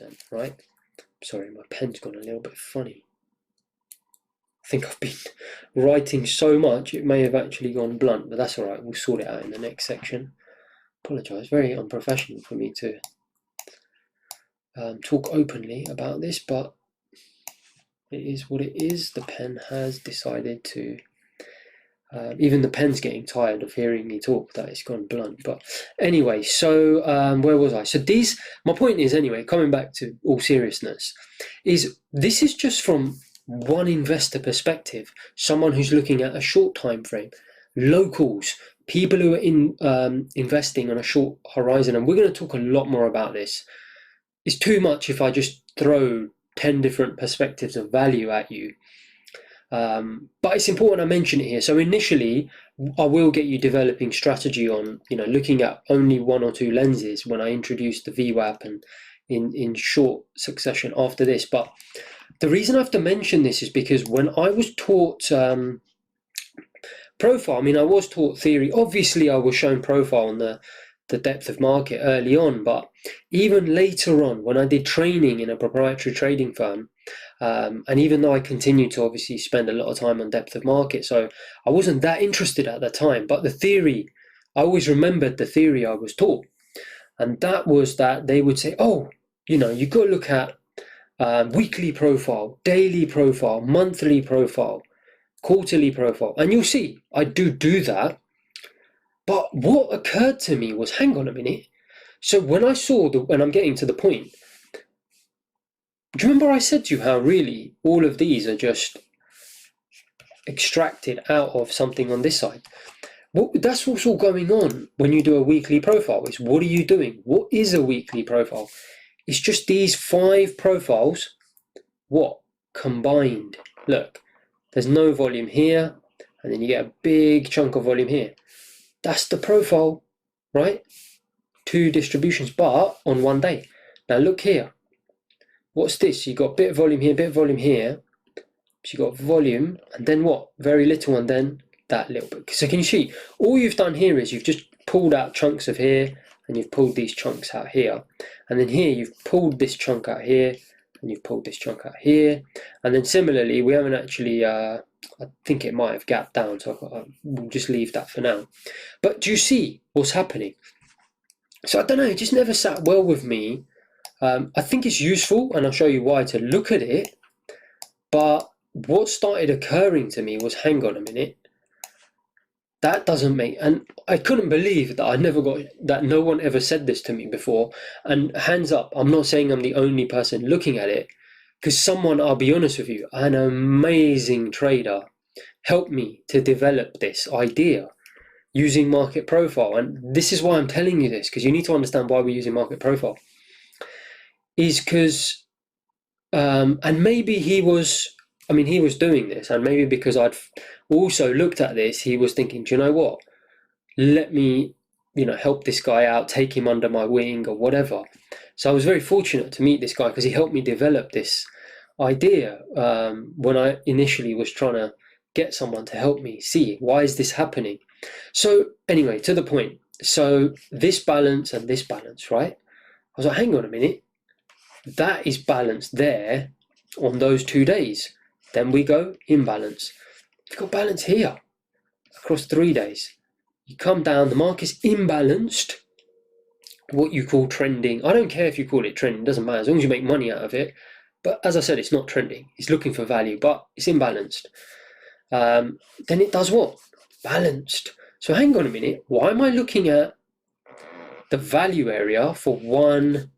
10%, right? Sorry, my pen's gone a little bit funny. I think I've been writing so much, it may have actually gone blunt, but that's all right. We'll sort it out in the next section. Apologise, very unprofessional for me to talk openly about this, but it is what it is. The pen has decided to, even the pen's getting tired of hearing me talk, that it's gone blunt. But anyway, so where was I? So my point is, anyway, coming back to all seriousness, is this is just from one investor perspective, someone who's looking at a short time frame, locals, people who are investing on a short horizon, and we're going to talk a lot more about this. It's too much if I just throw 10 different perspectives of value at you. But it's important I mention it here. So initially, I will get you developing strategy on, looking at only one or two lenses when I introduce the VWAP and in short succession after this. But the reason I have to mention this is because when I was taught profile, I was taught theory. Obviously, I was shown profile on the depth of market early on, but even later on, when I did training in a proprietary trading firm, and even though I continued to obviously spend a lot of time on depth of market, so I wasn't that interested at the time, but the theory, I always remembered the theory I was taught, and that was that they would say, oh, you've got to look at weekly profile, daily profile, monthly profile, quarterly profile, and you'll see I do that. But what occurred to me was, hang on a minute. So when I saw when I'm getting to the point, do you remember I said to you how really all of these are just extracted out of something on this side? Well, that's what's all going on when you do a weekly profile. Is what are you doing? What is a weekly profile? It's just these 5 profiles, combined. Look, there's no volume here, and then you get a big chunk of volume here. That's the profile, right? 2 distributions, but on one day. Now look here. What's this? You got a bit of volume here, bit of volume here. So you got volume, and then what? Very little, and then that little bit. So can you see? All you've done here is you've just pulled out chunks of here, and you've pulled these chunks out here. And then here you've pulled this chunk out here, and you've pulled this chunk out here. And then similarly, we haven't actually, I think it might have gapped down, so we'll just leave that for now. But do you see what's happening? So I don't know, it just never sat well with me. I think it's useful, and I'll show you why, to look at it. But what started occurring to me was, hang on a minute, that doesn't make, and I couldn't believe that I never got, that no one ever said this to me before. And hands up, I'm not saying I'm the only person looking at it, because someone, I'll be honest with you, an amazing trader helped me to develop this idea using market profile. And this is why I'm telling you this, because you need to understand why we're using market profile. Is because, and maybe he was doing this, and maybe because I'd also looked at this, he was thinking, do you know what? Let me, help this guy out, take him under my wing or whatever. So I was very fortunate to meet this guy because he helped me develop this idea when I initially was trying to get someone to help me see why is this happening. So anyway, to the point. So this balance and this balance, right? I was like, hang on a minute. That is balanced there on those 2 days. Then we go imbalance. You've got balance here across 3 days. You come down, the market's imbalanced, what you call trending. I don't care if you call it trending, it doesn't matter, as long as you make money out of it. But as I said, it's not trending, it's looking for value, but it's imbalanced. Then it does what? Balanced. So hang on a minute, why am I looking at the value area for one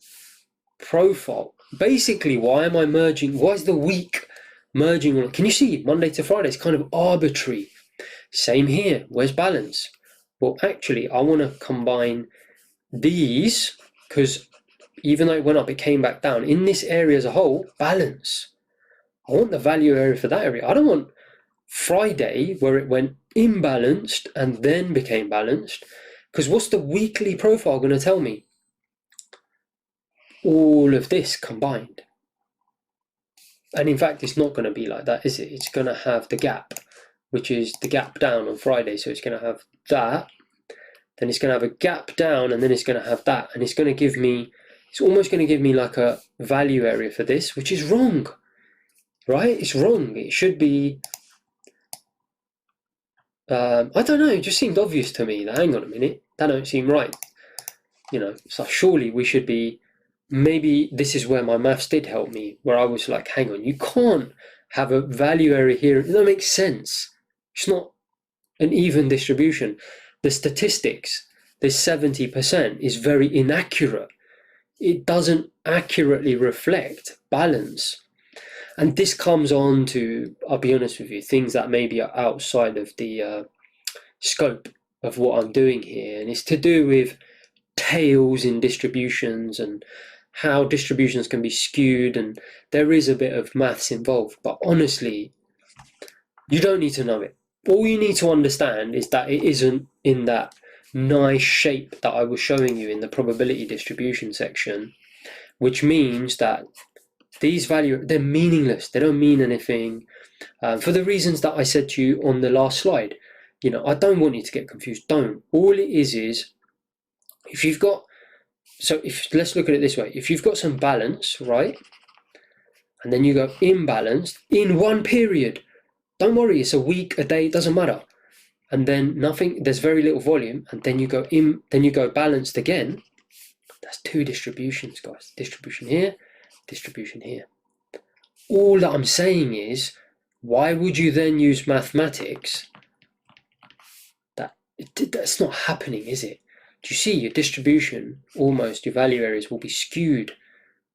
profile? Basically, why am I merging? Why is the week merging? Can you see Monday to Friday? It's kind of arbitrary. Same here. Where's balance? Well, actually, I want to combine these, because even though it went up, it came back down. In this area as a whole, balance. I want the value area for that area. I don't want Friday where it went imbalanced and then became balanced, because what's the weekly profile going to tell me? All of this combined. And in fact, it's not going to be like that, is it? It's going to have the gap, which is the gap down on Friday. So it's going to have that, then it's going to have a gap down, and then it's going to have that, and it's going to give me it's almost going to give me like a value area for this, which is wrong, right? It's wrong. It should be, I don't know, it just seemed obvious to me that, hang on a minute, that don't seem right. You know, so surely we should be, maybe this is where my maths did help me, where I was like, hang on, you can't have a value area here. It doesn't make sense. It's not an even distribution. The statistics, this 70% is very inaccurate. It doesn't accurately reflect balance. And this comes on to, I'll be honest with you, things that maybe are outside of the scope of what I'm doing here. And it's to do with tails in distributions and how distributions can be skewed. And there is a bit of maths involved. But honestly, you don't need to know it. All you need to understand is that it isn't in that nice shape that I was showing you in the probability distribution section, which means that these values, they're meaningless. They don't mean anything for the reasons that I said to you on the last slide. You know, I don't want you to get confused. Don't. All it is if you've got, let's look at it this way. If you've got some balance, right, and then you go imbalanced in one period, don't worry, it's a week, a day, it doesn't matter. And then nothing, there's very little volume, and then you go balanced again. That's two distributions, guys. Distribution here, distribution here. All that I'm saying is, why would you then use mathematics? That's not happening, is it? Do you see your distribution, almost your value areas will be skewed.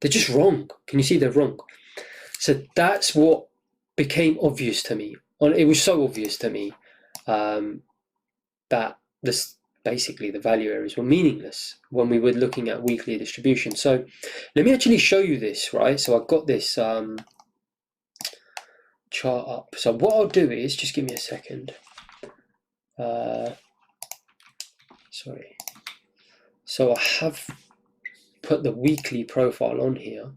They're just wrong. Can you see they're wrong? So that's what became obvious to me. It was so obvious to me that basically the value areas were meaningless when we were looking at weekly distribution. So let me actually show you this, right? So I've got this chart up. So what I'll do is, just give me a second. Sorry. So I have put the weekly profile on here,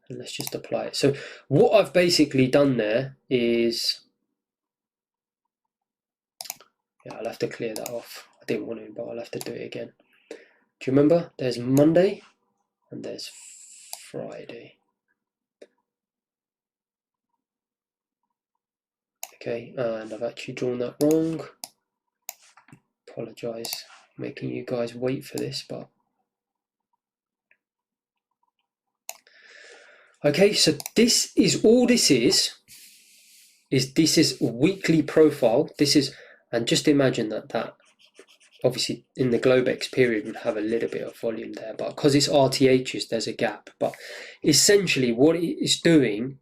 and let's just apply it. So what I've basically done there is, yeah, I'll have to clear that off. I didn't want to, but I'll have to do it again. Do you remember? There's Monday and there's Friday. Okay, and I've actually drawn that wrong. Apologise, making you guys wait for this, but okay, so this is all this is this is weekly profile. This is, and just imagine that obviously in the Globex period would have a little bit of volume there, but because it's RTHs, there's a gap. But essentially what it is doing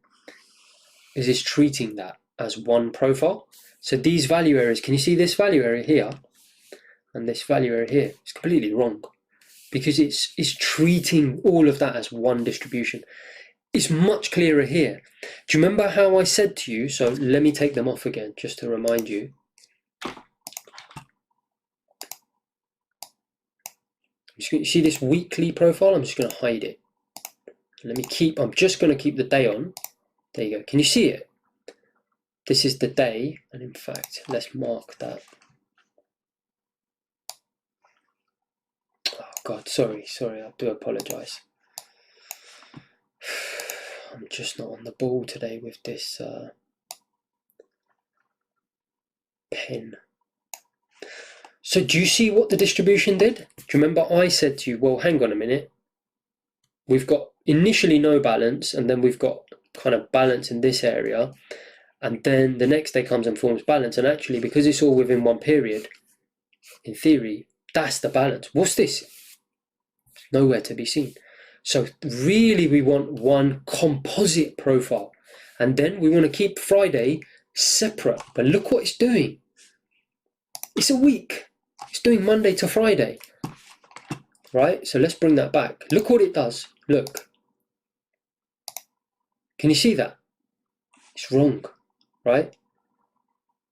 is it's treating that as one profile. So these value areas, can you see this value area here and this value area here? It's completely wrong because it's treating all of that as one distribution. It's much clearer here. Do you remember how I said to you, so let me take them off again just to remind you. You see this weekly profile? I'm just going to hide it. I'm just going to keep the day on. There you go. Can you see it? This is the day, and in fact, let's mark that. Oh God, sorry, I do apologise. I'm just not on the ball today with this pen. So do you see what the distribution did? Do you remember I said to you, well, hang on a minute. We've got initially no balance, and then we've got kind of balance in this area. And then the next day comes and forms balance. And actually, because it's all within one period, in theory, that's the balance. What's this? Nowhere to be seen. So really, we want one composite profile. And then we want to keep Friday separate. But look what it's doing. It's a week. It's doing Monday to Friday. Right? So let's bring that back. Look what it does. Look. Can you see that? It's wrong. Right?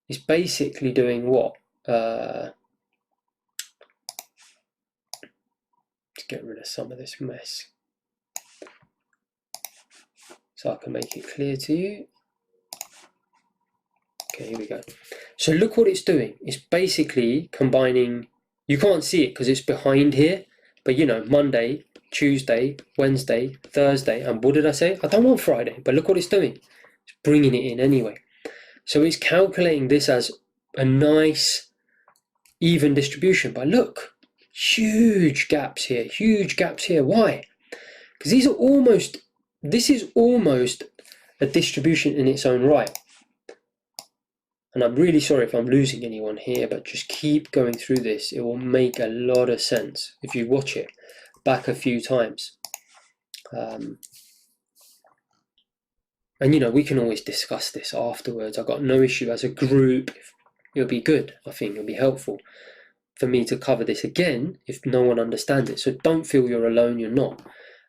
It's basically doing what? Let's get rid of some of this mess so I can make it clear to you. Okay, here we go. So look what it's doing. It's basically combining, you can't see it because it's behind here, but you know, Monday Tuesday, Wednesday, Thursday, and what did I say? I don't want Friday, but look what it's doing. It's bringing it in anyway. So it's calculating this as a nice even distribution, but look, huge gaps here, huge gaps here. Why? Because this is almost a distribution in its own right. And I'm really sorry if I'm losing anyone here, but just keep going through this. It will make a lot of sense if you watch it back a few times. And you know, we can always discuss this afterwards. I've got no issue as a group. It'll be good. I think it'll be helpful for me to cover this again if no one understands it. So don't feel you're alone, you're not.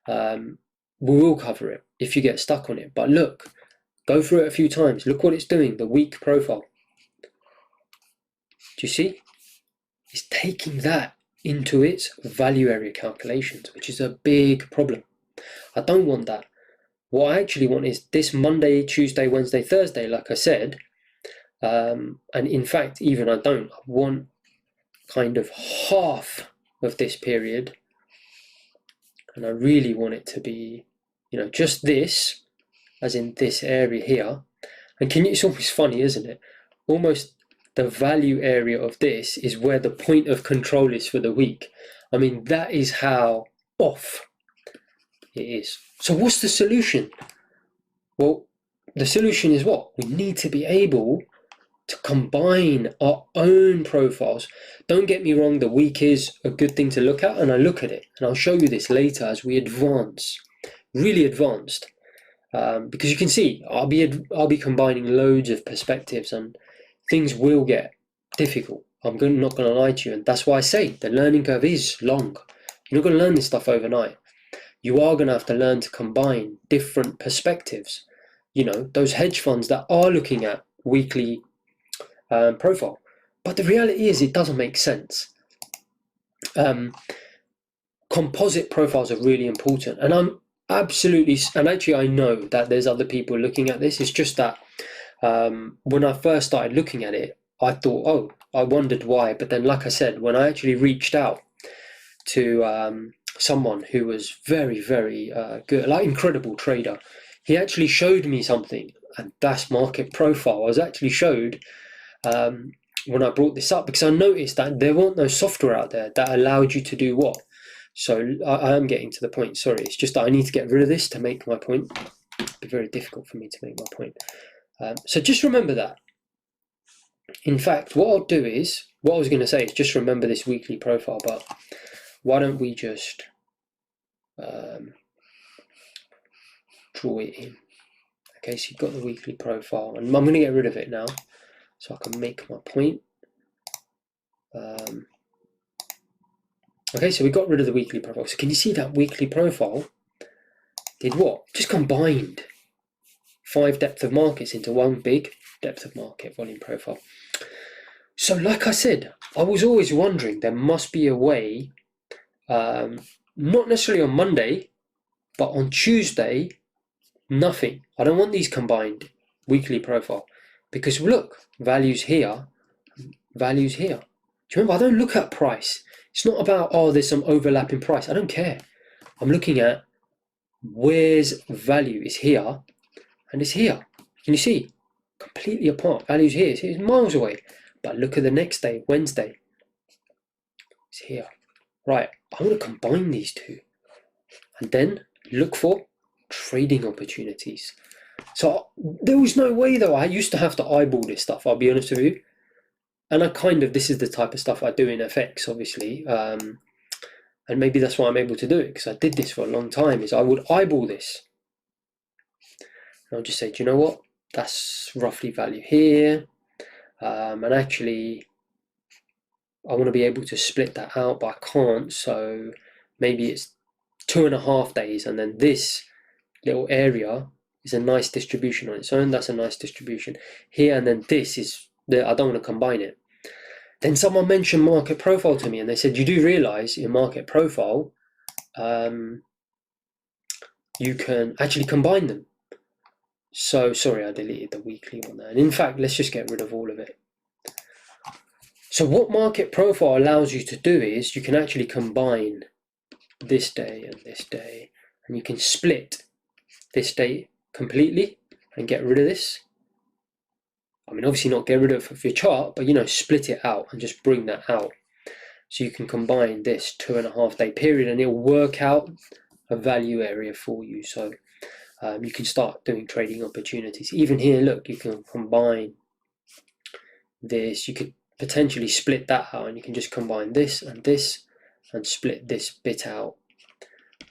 We will cover it if you get stuck on it. But look, go through it a few times. Look what it's doing, the week profile. Do you see? It's taking that into its value area calculations, which is a big problem. I don't want that. What I actually want is this Monday, Tuesday, Wednesday, Thursday, like I said. And in fact, even I want kind of half of this period. And I really want it to be, you know, just this, as in this area here. And it's almost funny, isn't it? Almost the value area of this is where the point of control is for the week. I mean, that is how off it is. So what's the solution? Well, the solution is what? We need to be able to combine our own profiles. Don't get me wrong, the week is a good thing to look at, and I look at it, and I'll show you this later as we advance, really advanced. Because you can see, I'll be combining loads of perspectives, and things will get difficult. I'm not going to lie to you, and that's why I say the learning curve is long. You're not going to learn this stuff overnight. You are going to have to learn to combine different perspectives. You know, those hedge funds that are looking at weekly profile, but the reality is it doesn't make sense. Composite profiles are really important, and I'm absolutely, and actually I know that there's other people looking at this. It's just that when I first started looking at it, I thought, oh, I wondered why. But then, like I said, when I actually reached out to someone who was very, very good, like incredible trader, he actually showed me something, and that's market profile. I was actually showed when I brought this up, because I noticed that there weren't no software out there that allowed you to do what. So I am getting to the point. Sorry, it's just that I need to get rid of this to make my point. It'd be very difficult for me to make my point. So just remember that. In fact, what I'll do is, what I was going to say is just remember this weekly profile, but why don't we just draw it in. Okay, so you've got the weekly profile, and I'm going to get rid of it now so I can make my point. Okay, so we got rid of the weekly profile. So can you see that weekly profile did what? Just combined 5 depth of markets into one big depth of market volume profile. So like I said, I was always wondering there must be a way, not necessarily on Monday, but on Tuesday, nothing. I don't want these combined weekly profile, because look, values here, values here. Do you remember, I don't look at price. It's not about, oh, there's some overlap in price. I don't care. I'm looking at where's value is here and it's here. Can you see? Completely apart. Value's here. It's miles away. But look at the next day, Wednesday. It's here. Right. I want to combine these two. And then look for trading opportunities. So there was no way though. I used to have to eyeball this stuff, I'll be honest with you. And this is the type of stuff I do in FX, obviously. And maybe that's why I'm able to do it, because I did this for a long time, is I would eyeball this. And I'll just say, do you know what? That's roughly value here. And actually, I want to be able to split that out, but I can't. So maybe it's 2.5 days, and then this little area is a nice distribution on its own. That's a nice distribution here, and then this is I don't want to combine it. Then someone mentioned market profile to me, and they said, you do realize in market profile, you can actually combine them. So sorry, I deleted the weekly one there. And in fact, let's just get rid of all of it. So what market profile allows you to do is you can actually combine this day and this day, and you can split this day completely and get rid of this. I mean, obviously not get rid of your chart, but, you know, split it out and just bring that out. So you can combine this 2.5 day period and it'll work out a value area for you. So you can start doing trading opportunities. Even here, look, you can combine this. You could potentially split that out, and you can just combine this and split this bit out.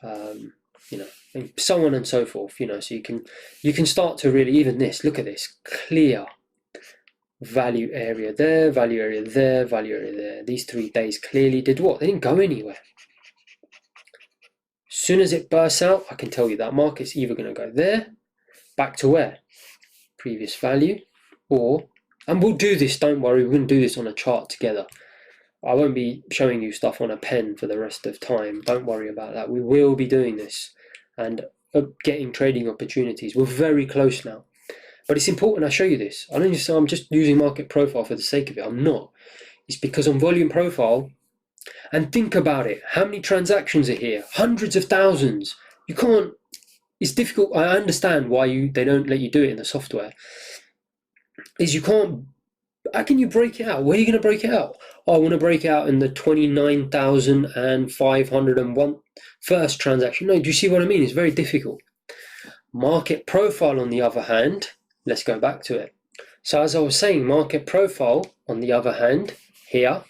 You know, and so on and so forth. You know, so you can start to really, even this. Look at this clear value area there, value area there, value area there. These 3 days clearly did what? They didn't go anywhere. As soon as it bursts out, I can tell you that market's either going to go there, back to where? Previous value, or, and we'll do this, don't worry, we're going to do this on a chart together. I won't be showing you stuff on a pen for the rest of time, don't worry about that. We will be doing this and getting trading opportunities. We're very close now. But it's important I show you this. I don't just say I'm just using market profile for the sake of it. I'm not. It's because on volume profile, and think about it, how many transactions are here? Hundreds of thousands. You can't, it's difficult. I understand why they don't let you do it in the software. Is you can't, how can you break it out? Where are you going to break it out? Oh, I want to break out in the 29,501 first transaction. No, do you see what I mean? It's very difficult. Market profile, on the other hand, let's go back to it. So as I was saying, market profile, on the other hand, here,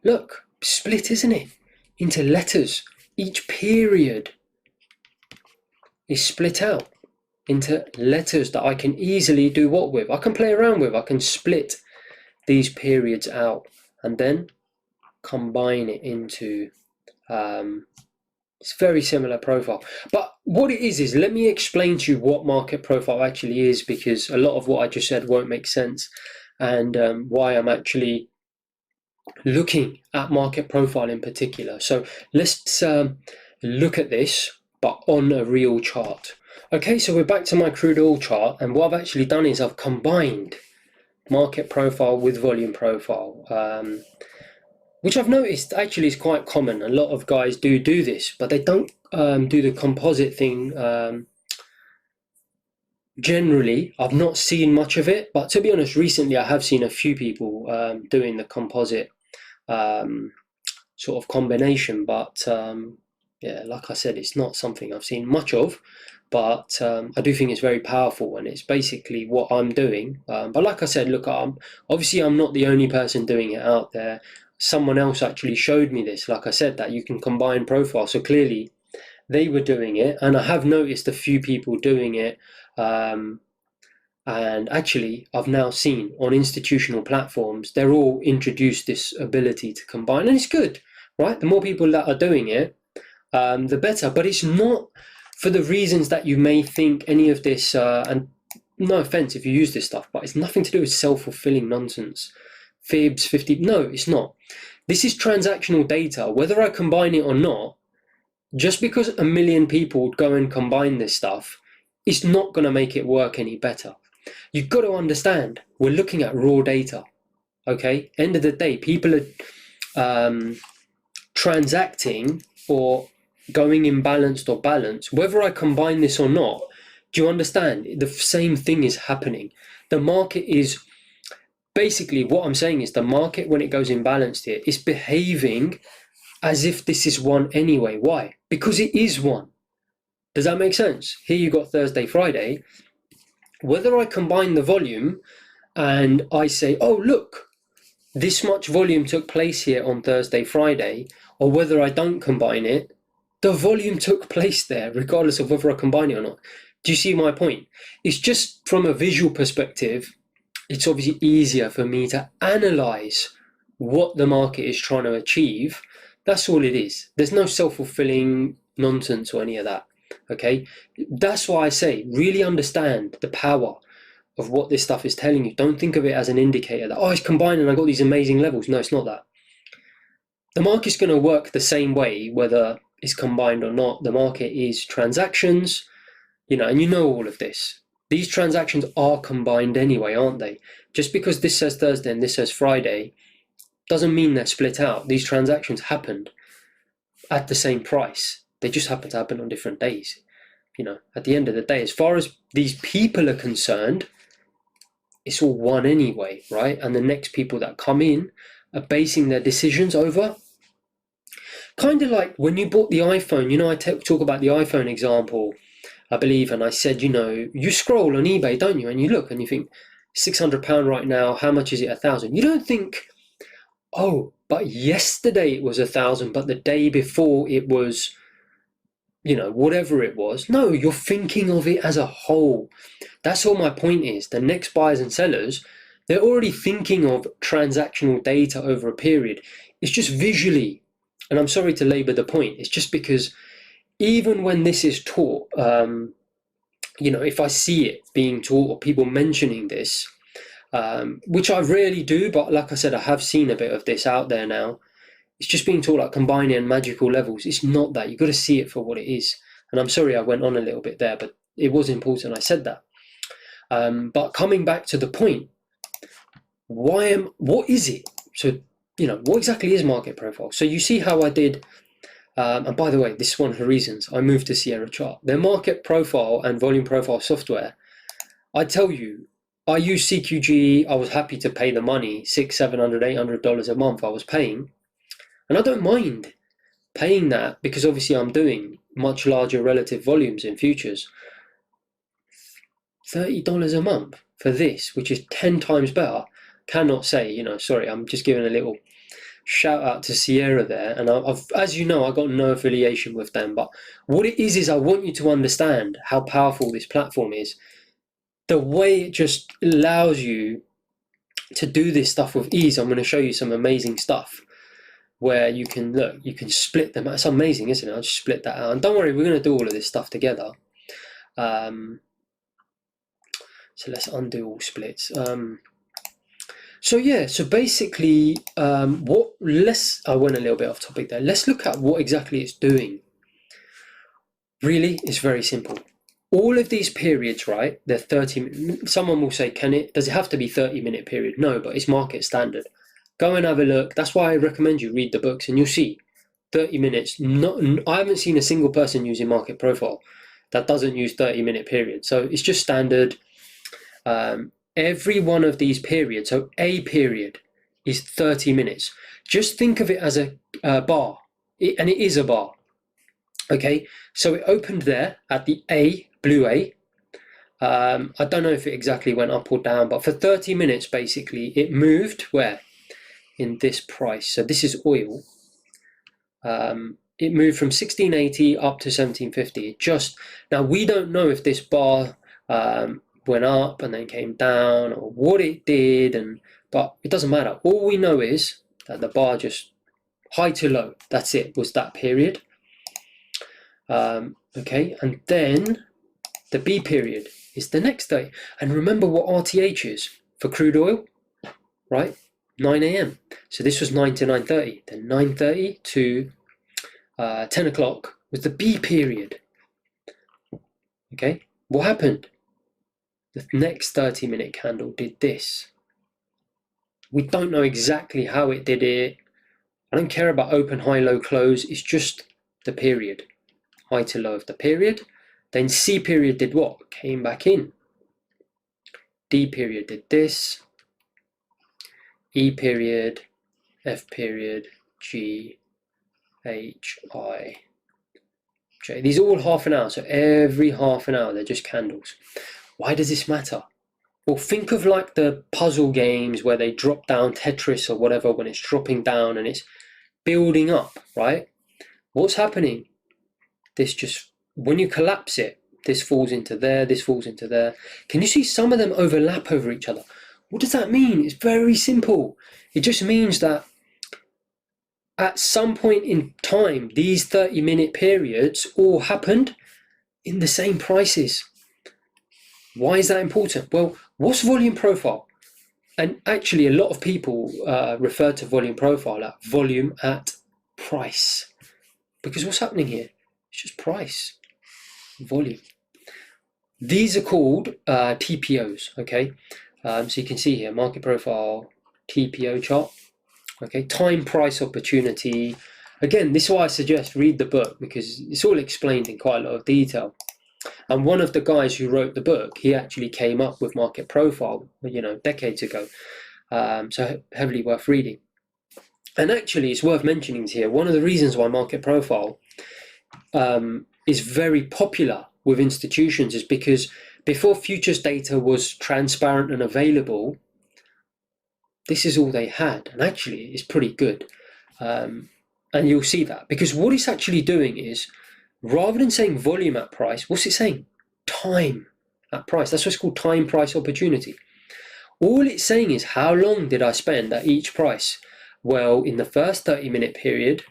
look, split, isn't it? Into letters. Each period is split out into letters that I can easily do what with? I can play around with. I can split these periods out and then combine it into it's very similar profile. But what it is let me explain to you what market profile actually is, because a lot of what I just said won't make sense, and why I'm actually looking at market profile in particular. So let's look at this, but on a real chart. Okay, so we're back to my crude oil chart, and what I've actually done is I've combined market profile with volume profile, which I've noticed actually is quite common. A lot of guys do this, but they don't do the composite thing. Generally, I've not seen much of it, but to be honest, recently I have seen a few people doing the composite sort of combination, but yeah, like I said, it's not something I've seen much of, but I do think it's very powerful, and it's basically what I'm doing. But like I said, look, obviously I'm not the only person doing it out there. Someone else actually showed me this, like I said, that you can combine profiles. So clearly they were doing it, and I have noticed a few people doing it. And actually, I've now seen on institutional platforms, they're all introduced this ability to combine, and it's good, right? The more people that are doing it, the better. But it's not for the reasons that you may think any of this, and no offense if you use this stuff, but it's nothing to do with self-fulfilling nonsense. Fibs, 50, no, it's not. This is transactional data. Whether I combine it or not, just because 1 million people go and combine this stuff, it's not going to make it work any better. You've got to understand, we're looking at raw data, okay? End of the day, people are transacting or going imbalanced or balanced. Whether I combine this or not, do you understand? The same thing is happening. The market is, basically what I'm saying is the market, when it goes imbalanced here, is behaving as if this is one anyway. Why? Because it is one. Does that make sense? Here you got Thursday, Friday. Whether I combine the volume and I say, oh, look, this much volume took place here on Thursday, Friday, or whether I don't combine it, the volume took place there, regardless of whether I combine it or not. Do you see my point? It's just from a visual perspective, it's obviously easier for me to analyze what the market is trying to achieve. That's all it is. There's no self-fulfilling nonsense or any of that. Okay, that's why I say really understand the power of what this stuff is telling you. Don't think of it as an indicator that, oh, it's combined and I got these amazing levels. No, it's not that. The market's going to work the same way whether it's combined or not. The market is transactions, you know, and you know all of this. These transactions are combined anyway, aren't they? Just because this says Thursday and this says Friday doesn't mean they're split out. These transactions happened at the same price. They just happen to happen on different days. You know, at the end of the day, as far as these people are concerned, it's all one anyway, right? And the next people that come in are basing their decisions over, kind of like when you bought the iPhone. You know, I talk about the iPhone example, I believe, and I said, you know, you scroll on eBay, don't you? And you look and you think, £600 right now, how much is it? 1,000. You don't think, oh, but yesterday it was 1,000, but the day before it was, you know, whatever it was. No, you're thinking of it as a whole. That's all my point is. The next buyers and sellers, they're already thinking of transactional data over a period. It's just visually, and I'm sorry to labor the point, it's just because even when this is taught, you know, if I see it being taught or people mentioning this, which I rarely do, but like I said, I have seen a bit of this out there now. It's just being taught like combining and magical levels. It's not that. You've got to see it for what it is. And I'm sorry I went on a little bit there, but it was important I said that. But coming back to the point, what is it? So, you know, what exactly is market profile? So you see how I did, and by the way, this is one of the reasons I moved to Sierra Chart. Their market profile and volume profile software, I tell you, I use CQG. I was happy to pay the money, $600, $700, $800 a month I was paying. And I don't mind paying that because obviously I'm doing much larger relative volumes in futures. $30 a month for this, which is 10 times better. Cannot say, you know, sorry, I'm just giving a little shout out to Sierra there. And I've, as you know, I got no affiliation with them. But what it is I want you to understand how powerful this platform is. The way it just allows you to do this stuff with ease. I'm going to show you some amazing stuff where you can look, you can split them out. It's amazing, isn't it? I'll just split that out. And don't worry, we're going to do all of this stuff together. So let's undo all splits. So yeah, so basically, I went a little bit off topic there. Let's look at what exactly it's doing. Really, it's very simple. All of these periods, right? They're 30. Someone will say, does it have to be 30-minute period? No, but it's market standard. Go and have a look. That's why I recommend you read the books, and you'll see 30 minutes. I haven't seen a single person using market profile that doesn't use 30-minute period. So it's just standard. Every one of these periods, so a period is 30 minutes. Just think of it as a bar, and it is a bar. Okay, so it opened there at the A, blue A. I don't know if it exactly went up or down, but for 30 minutes, basically, it moved where? In this price. So this is oil. It moved from 1680 up to 1750. Now we don't know if this bar went up and then came down or what it did, but it doesn't matter. All we know is that the bar just high to low. That's it. Was that period? Okay, and then the B period is the next day. And remember what RTH is for crude oil, right? 9 a.m. So this was 9 to 9:30. Then 9:30 to 10 o'clock was the B period. Okay, what happened? The next 30-minute candle did this. We don't know exactly how it did it. I don't care about open, high, low, close. It's just the period. High to low of the period. Then C period did what? Came back in. D period did this. E period, F period, G, H, I, J. These are all half an hour, so every half an hour they're just candles. Why does this matter? Well, think of like the puzzle games where they drop down Tetris or whatever when it's dropping down and it's building up, right? What's happening? When you collapse it, this falls into there, this falls into there. Can you see some of them overlap over each other? What does that mean? It's very simple. It just means that at some point in time, these 30-minute periods all happened in the same prices. Why is that important? Well, what's volume profile? And actually, a lot of people refer to volume profile at volume at price. Because what's happening here? It's just price, volume. These are called TPOs, okay? So you can see here, market profile, TPO chart, okay? Time, price, opportunity, again, this is why I suggest read the book, because it's all explained in quite a lot of detail. And one of the guys who wrote the book, he actually came up with Market Profile, decades ago. So heavily worth reading. And actually, it's worth mentioning here, one of the reasons why Market Profile is very popular with institutions is because before futures data was transparent and available, this is all they had. And actually, it's pretty good. And you'll see that, because what it's actually doing is, rather than saying volume at price, what's it saying? Time at price. That's what's called time price opportunity. All it's saying is, how long did I spend at each price? Well, in the first 30-minute period,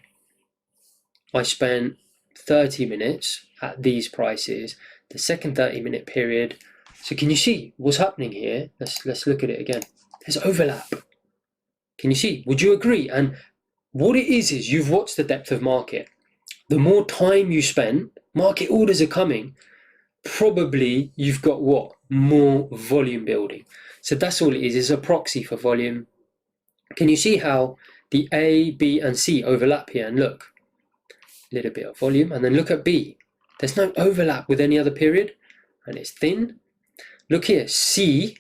I spent 30 minutes at these prices. The second 30-minute period. So can you see what's happening here? Let's look at it again. There's overlap. Can you see? Would you agree? And what it is you've watched the depth of market. The more time you spend, market orders are coming, probably you've got what? More volume building. So that's all it is. It's a proxy for volume. Can you see how the A, B, and C overlap here? And look, a little bit of volume. And then look at B. There's no overlap with any other period, and it's thin. Look here, C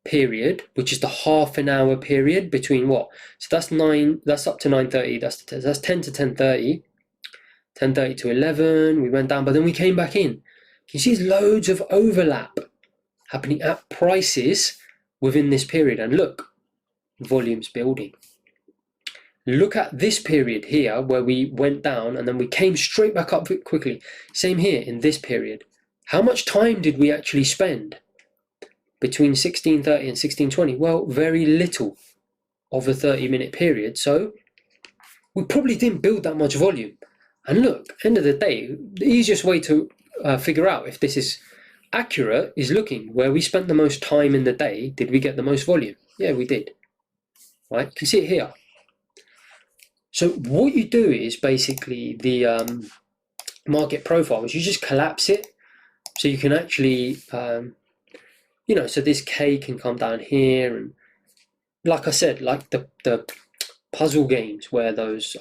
period, which is the half an hour period between what? So that's up to 9:30. That's 10 to 10:30. 10:30 to 11, we went down, but then we came back in. Can you see there's loads of overlap happening at prices within this period? And look, volumes building. Look at this period here where we went down and then we came straight back up quickly. Same here in this period. How much time did we actually spend between 16:30 and 16:20? Well, very little of a 30-minute period. So we probably didn't build that much volume. And look, end of the day, the easiest way to figure out if this is accurate is looking where we spent the most time in the day. Did we get the most volume? Yeah, we did. Right? You can see it here. So what you do is basically the market profile is you just collapse it. So you can actually, so this K can come down here. And like I said, like the puzzle games where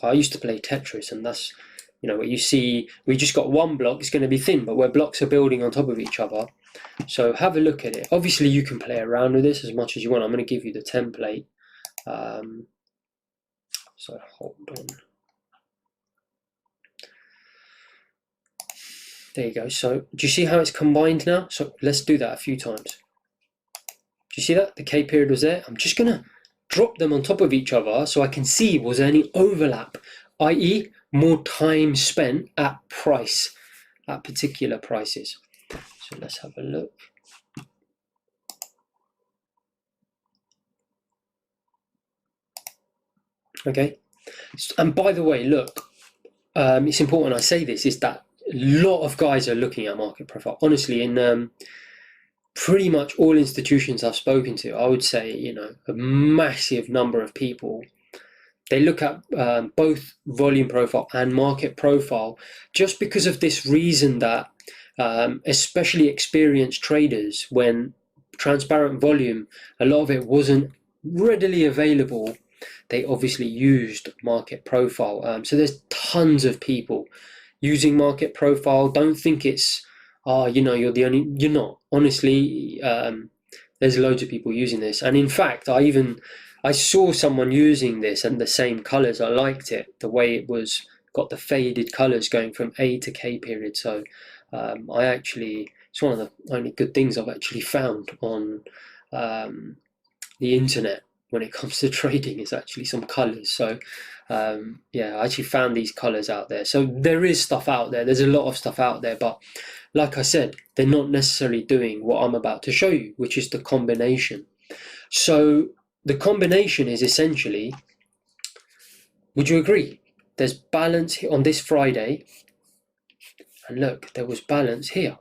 I used to play Tetris, and that's, where you see we just got one block, it's going to be thin, but where blocks are building on top of each other. So have a look at it. Obviously, you can play around with this as much as you want. I'm going to give you the template. So hold on. There you go. So do you see how it's combined now? So let's do that a few times. Do you see that? The K period was there. I'm just going to drop them on top of each other so I can see was there any overlap, i.e. more time spent at price, at particular prices. So let's have a look. Okay. And by the way, look, it's important I say this, is that a lot of guys are looking at market profile. Honestly, in pretty much all institutions I've spoken to, I would say, a massive number of people, they look at both volume profile and market profile just because of this reason that especially experienced traders, when transparent volume, a lot of it wasn't readily available, they obviously used market profile. So there's tons of people using market profile. Don't think it's, you're the only, you're not. Honestly, there's loads of people using this. And in fact, I saw someone using this and the same colors. I liked it, the way it was got the faded colors going from A to K period. So it's one of the only good things I've actually found on the internet when it comes to trading, is actually some colors. So I actually found these colors out there. So there is stuff out there. There's a lot of stuff out there, but like I said, they're not necessarily doing what I'm about to show you, which is the combination. So the combination is essentially, would you agree? There's balance here on this Friday, and look, there was balance here,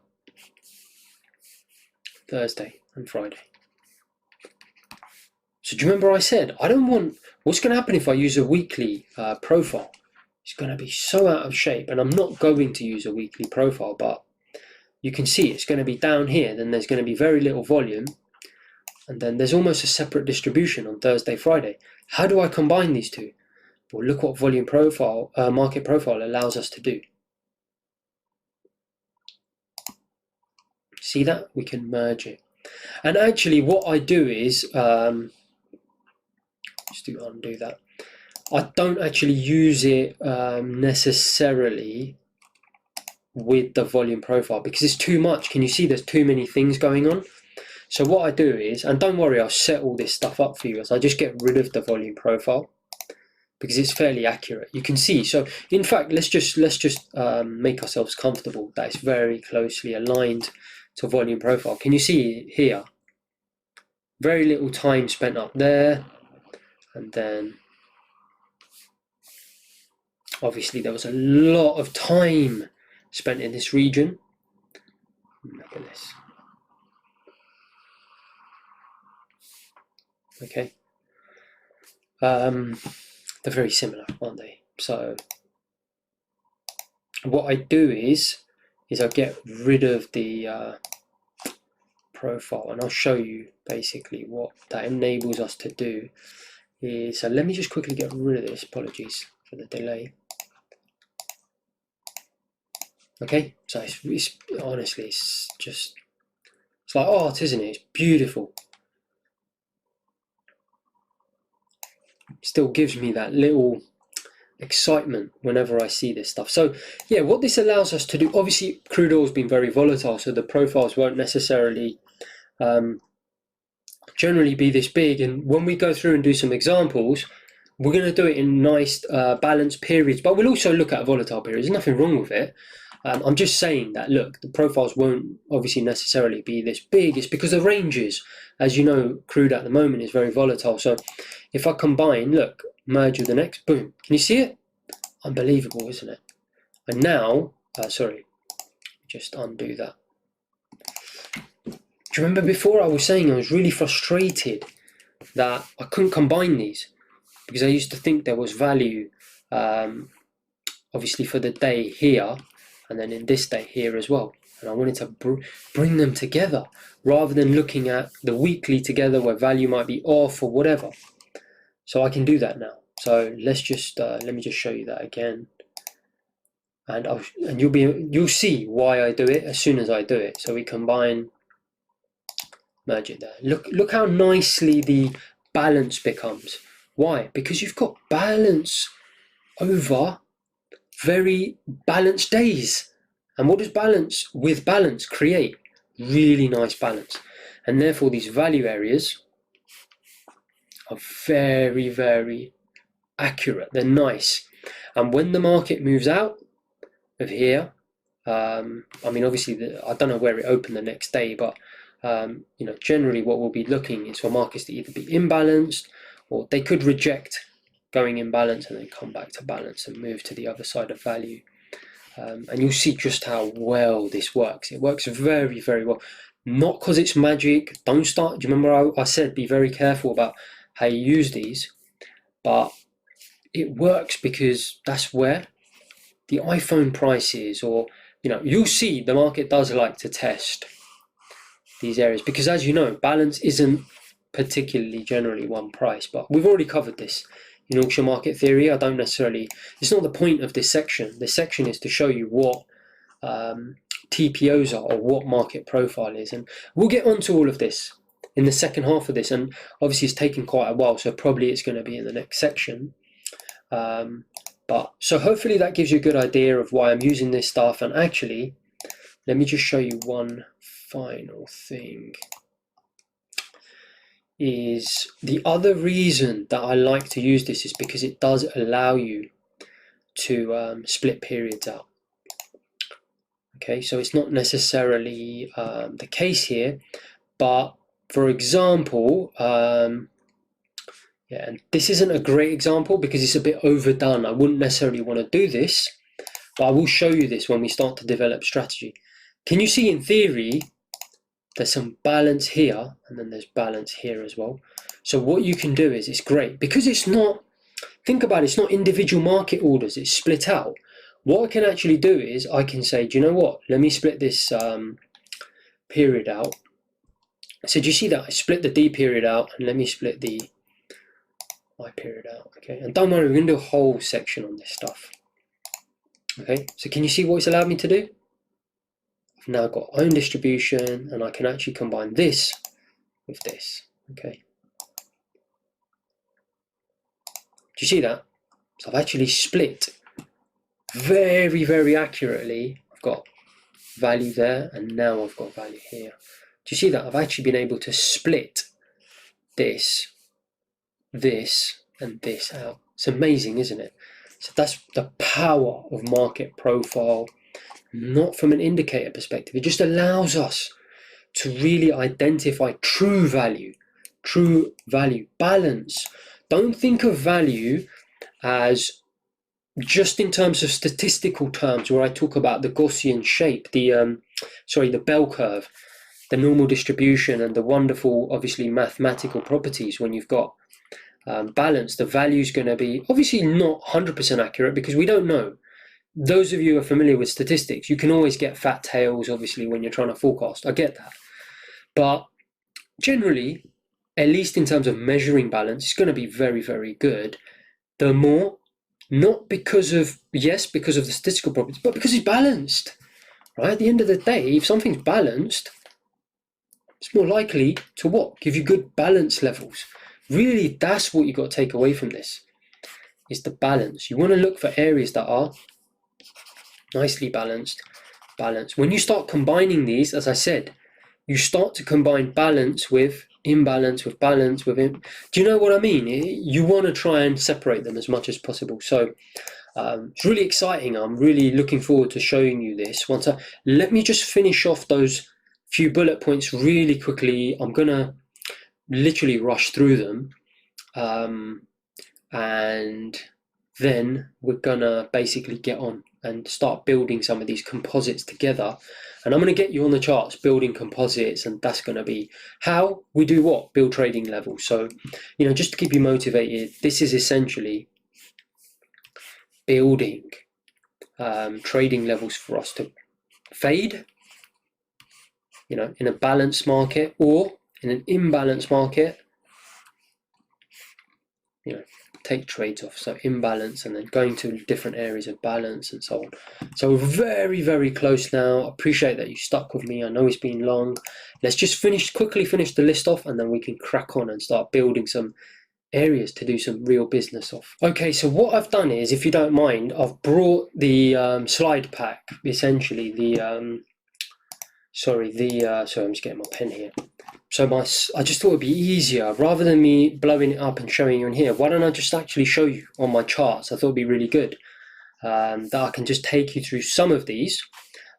Thursday and Friday. So do you remember I said, I don't want, what's going to happen if I use a weekly profile? It's going to be so out of shape, and I'm not going to use a weekly profile, but you can see it's going to be down here, then there's going to be very little volume, and then there's almost a separate distribution on Thursday, Friday. How do I combine these two? Well, look what volume profile, market profile allows us to do. See that? We can merge it. And actually what I do is, just do undo that. I don't actually use it necessarily with the volume profile because it's too much. Can you see there's too many things going on? So what I do is, and don't worry, I'll set all this stuff up for you, is I just get rid of the volume profile because it's fairly accurate. You can see. So in fact, let's just make ourselves comfortable that it's very closely aligned to volume profile. Can you see here? Very little time spent up there, and then obviously there was a lot of time spent in this region. Look at this. Okay. They're very similar, aren't they? So what I do is I get rid of the profile, and I'll show you basically what that enables us to do is, so let me just quickly get rid of this, apologies for the delay. Okay, so it's honestly, it's like art, isn't it? It's beautiful. Still gives me that little excitement whenever I see this stuff. So yeah, what this allows us to do, obviously crude oil has been very volatile, so the profiles won't necessarily generally be this big, and when we go through and do some examples, we're going to do it in nice balanced periods, but we'll also look at volatile periods. There's nothing wrong with it. I'm just saying that, look, the profiles won't obviously necessarily be this big. It's because the ranges, as you know, crude at the moment is very volatile. So if I combine, look, merge with the next, boom. Can you see it? Unbelievable, isn't it? And now, sorry, just undo that. Do you remember before I was saying I was really frustrated that I couldn't combine these because I used to think there was value, obviously for the day here, and then in this day here as well, and I wanted to bring them together rather than looking at the weekly together where value might be off or whatever. So I can do that now. So let's just let me just show you that again, and you'll see why I do it as soon as I do it. So we combine, merge it there. Look how nicely the balance becomes. Why? Because you've got balance over very balanced days. And what does balance with balance create? Really nice balance. And therefore these value areas are very, very accurate. They're nice. And when the market moves out of here, I mean, obviously, I don't know where it opened the next day, but you know, generally what we'll be looking is for markets to either be imbalanced, or they could reject going imbalance and then come back to balance and move to the other side of value. And you'll see just how well this works. It works very, very well. Not because it's magic. Don't start. Do you remember I said be very careful about how you use these? But it works because that's where the iPhone prices, or you know, you'll see the market does like to test these areas because, as you know, balance isn't particularly generally one price. But we've already covered this in auction market theory. I don't necessarily, it's not the point of this section. This section is to show you what TPOs are, or what market profile is, and we'll get onto all of this in the second half of this, and obviously it's taken quite a while, so probably it's going to be in the next section. But so hopefully that gives you a good idea of why I'm using this stuff. And actually, let me just show you one final thing. Is the other reason that I like to use this is because it does allow you to split periods out. Okay, so it's not necessarily the case here, but for example, yeah, and this isn't a great example because it's a bit overdone. I wouldn't necessarily want to do this, but I will show you this when we start to develop strategy. Can you see in theory there's some balance here, and then there's balance here as well. So what you can do is, it's great because it's not, think about it, it's not individual market orders, it's split out. What I can actually do is I can say, do you know what, let me split this period out. So do you see that I split the D period out, and let me split the I period out. Okay, and don't worry, we're going to do a whole section on this stuff. Okay, so can you see what it's allowed me to do? I've now got own distribution, and I can actually combine this with this. Okay, do you see that? So I've actually split very, very accurately. I've got value there, and now I've got value here. Do you see that? I've actually been able to split this, this, and this out. It's amazing, isn't it? So that's the power of market profile, not from an indicator perspective. It just allows us to really identify true value, balance. Don't think of value as just in terms of statistical terms, where I talk about the Gaussian shape, the bell curve, the normal distribution, and the wonderful, obviously, mathematical properties. When you've got balance, the value is going to be obviously not 100% accurate because we don't know. Those of you who are familiar with statistics, you can always get fat tails, obviously, when you're trying to forecast. I get that. But generally, at least in terms of measuring balance, it's going to be very, very good. The more, not because of the statistical properties, but because it's balanced. Right? At the end of the day, if something's balanced, it's more likely to what? Give you good balance levels. Really, that's what you've got to take away from this, is the balance. You want to look for areas that are nicely balanced. When you start combining these, as I said, you start to combine balance with imbalance, with balance, with do you know what I mean? You want to try and separate them as much as possible. So it's really exciting. I'm really looking forward to showing you this. Let me just finish off those few bullet points really quickly. I'm gonna literally rush through them, and then we're gonna basically get on and start building some of these composites together. And I'm going to get you on the charts building composites, and that's going to be how we do what? Build trading levels. So, just to keep you motivated, this is essentially building trading levels for us to fade, in a balanced market or in an imbalanced market, take trades off. So imbalance, and then going to different areas of balance and so on. So we're very, very close now. I appreciate that you stuck with me. I know it's been long. Let's just quickly finish the list off, and then we can crack on and start building some areas to do some real business off. Okay, so what I've done is, if you don't mind, I've brought the slide pack, essentially sorry, I'm just getting my pen here. So I just thought it'd be easier, rather than me blowing it up and showing you in here, why don't I just actually show you on my charts? I thought it'd be really good that I can just take you through some of these.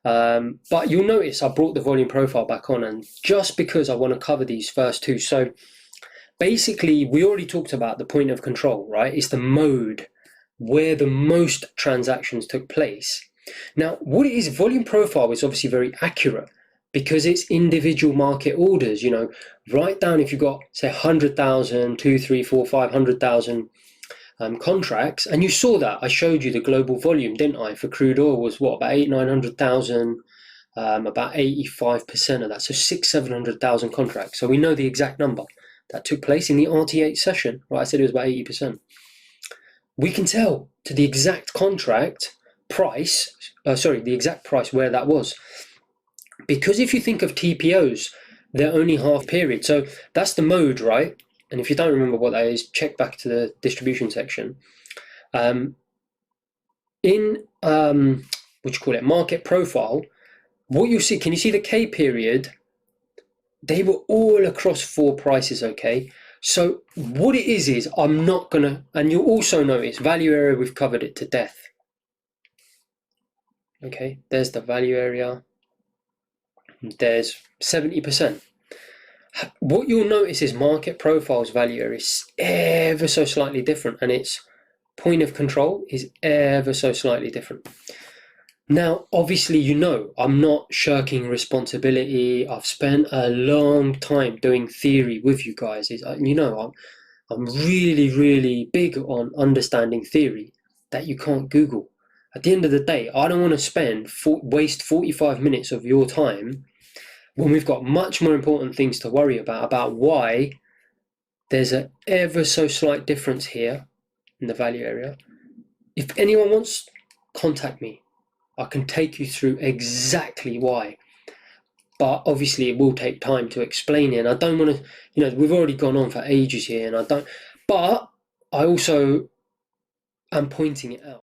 But you'll notice I brought the volume profile back on, and just because I want to cover these first two. So basically, we already talked about the point of control, right? It's the mode where the most transactions took place. Now, what it is, volume profile is obviously very accurate, because it's individual market orders. Write down, if you've got, say, 100,000, 2, 3, 4, 500,000 contracts, and you saw that I showed you the global volume, didn't I? For crude oil was what, about 900,000, about 85% of that, so 700,000 contracts. So we know the exact number that took place in the RT8 session, right? I said it was about 80%. We can tell to the exact contract price, the exact price where that was. Because if you think of TPOs, they're only half period. So that's the mode, right? And if you don't remember what that is, check back to the distribution section. Market profile, what you see, can you see the K period? They were all across 4 prices, okay? So what it is I'm not gonna, and you'll also notice value area, we've covered it to death. Okay, there's the value area. There's 70%. What you'll notice is market profile's value area is ever so slightly different, and its point of control is ever so slightly different. Now, obviously, I'm not shirking responsibility. I've spent a long time doing theory with you guys. I'm really, really big on understanding theory that you can't Google. At the end of the day, I don't want to waste 45 minutes of your time when we've got much more important things to worry about why there's an ever so slight difference here in the value area. If anyone wants, contact me. I can take you through exactly why. But obviously it will take time to explain it, and I don't want to, we've already gone on for ages here, and but I also am pointing it out.